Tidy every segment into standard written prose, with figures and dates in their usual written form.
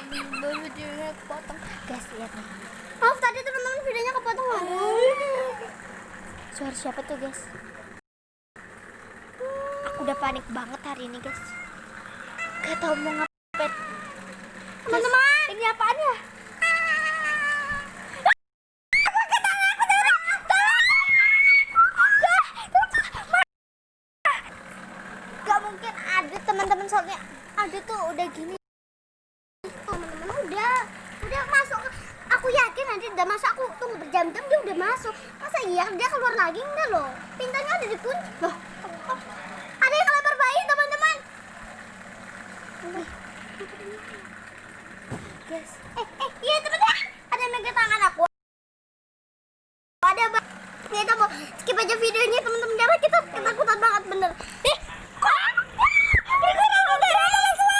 videonya kepotong. Guys, lihat nih. Maaf tadi teman-teman videonya kepotong. Suara siapa tuh, guys? Aku udah panik banget hari ini, guys. Gak tau mau ngapain. Teman-teman, ini apaan ya? gak mungkin ada teman-teman, soalnya ada tuh udah gini. Teman-teman udah masuk. Aku yakin nanti udah masuk. Aku tunggu berjam-jam dia udah masuk. Masa iya dia keluar lagi? Enggak loh. Pintunya ada dikunci loh. Ada yang ngelempar bayi, teman-teman. Guys, Iya teman-teman. Ada yang megang tangan aku. Ada apa? Kita mau skip aja videonya teman-teman karena kita ketakutan banget bener.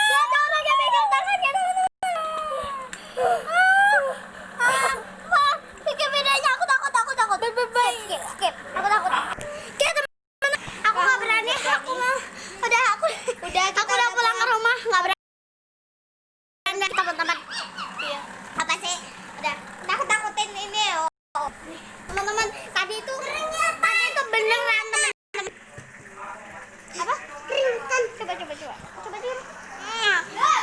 Ada orang yang megang tangannya, teman-teman. Skip videonya, aku takut. Skip. Aku takut. Oke teman-teman, aku nggak berani. Aku mau. Aku udah pulang ke rumah. Nggak berani. Teman-teman. iya. Apa sih? Udah takutin ini. Teman-teman, tadi itu beneran teman-teman. Apa? Keringetan. Coba.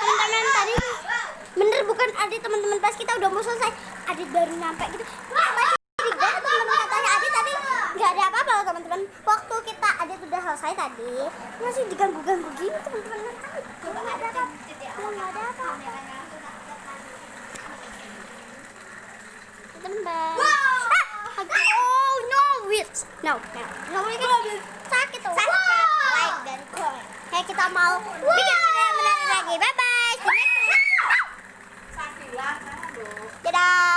Teman-teman tadi bener bukan Adit, teman-teman, pas kita udah mau selesai Adit baru nyampe gitu. Masih digang, teman-teman, katanya Adit tadi nggak ada apa-apa loh, teman-teman. Waktu kita Adit udah selesai tadi masih diganggu-ganggu gini, teman-teman. Nggak ada apa. Teman-teman. Oh no, wait. No. Sakit tuh. Like dan comment. Kayak kita mau bikin video yang menarik lagi. Bye bye. Dadah.